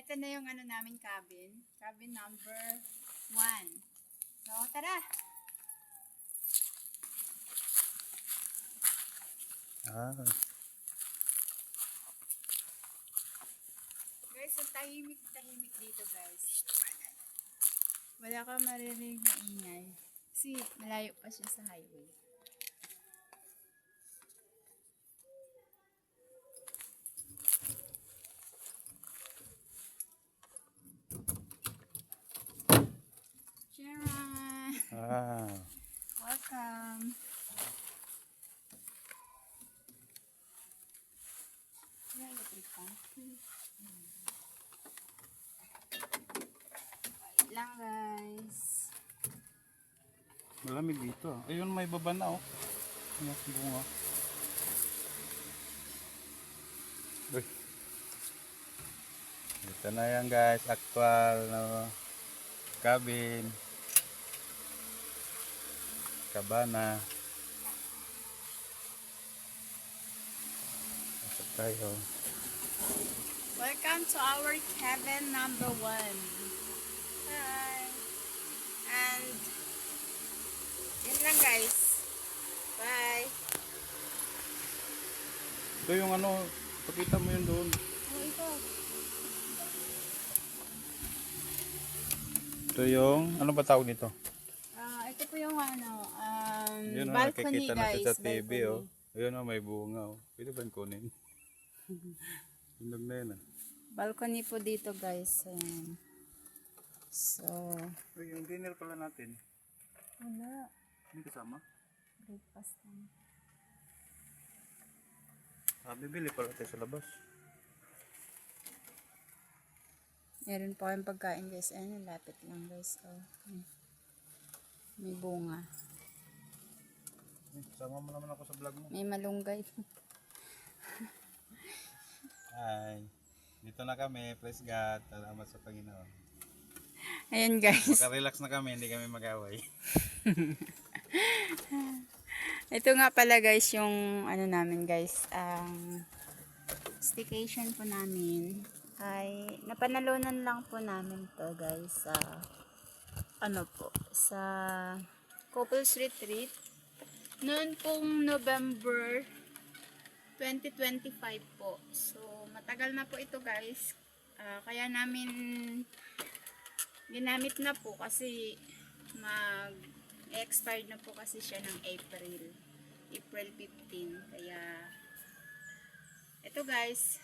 Ito na yung ano namin cabin. Cabin number 1. So, tara! Guys, ang tahimik dito guys. Wala kang maririnig na ingay. Kasi malayo pa siya sa highway. Sharon! Welcome! Wait lang guys. Malamig dito. Ayun, may baba na oh. Mas bunga. Uy. Ito na yan guys, actual na cabin. Cabana. Pasok tayo. Welcome to our cabin number 1. Hi! And yun lang guys. Bye! Ito yung ano, pakita mo yun doon. Oh, ito. Ito yung, ano ba tawag nito? Ito po yung ano, Yun oh, balcony nakikita guys. natin sa TV balcony. oh. Ayun oh, may bunga oh. Pwede ba kunin? Hinog na yun ah. Balcony po dito guys. Ayan. So, Uy, yung dinner pala natin. wala. Hindi kasama? Breakfast lang. Bibili pala tayo sa labas. Meron po kayong pagkain guys. Ayan, lapit lang guys. Oh. May bunga. Sama mo naman ako sa vlog mo. May malunggay. Hi. Dito na kami. Praise God. Salamat sa Panginoon. Ayan guys. Maka-relax na kami. Hindi kami mag-away. Ito nga pala guys yung ano namin guys. Ang staycation po namin ay napanalunan lang po namin to guys sa ano po sa couples retreat noon pong November 2025 po. So matagal na po ito guys. Kaya namin ginamit na po kasi expired na po kasi siya ng April 15. Kaya ito guys,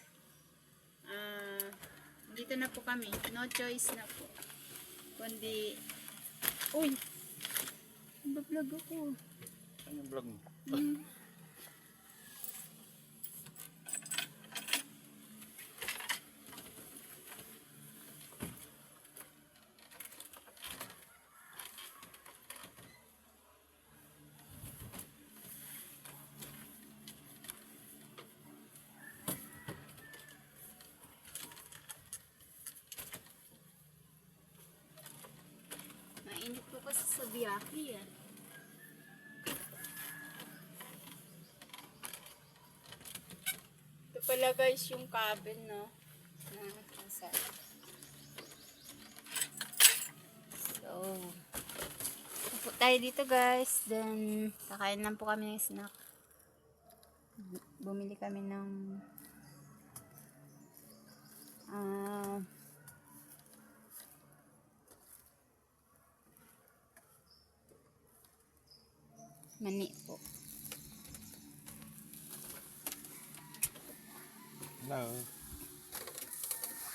dito na po kami, no choice na po kundi uy, nag-vlog ako. Ano yung vlog mo? Mainit po kasi sa biyaki eh. Ito pala guys yung cabin no. So, upo tayo dito guys. Then, kakain lang po kami ng snack. Bumili kami ng mani po. Hello.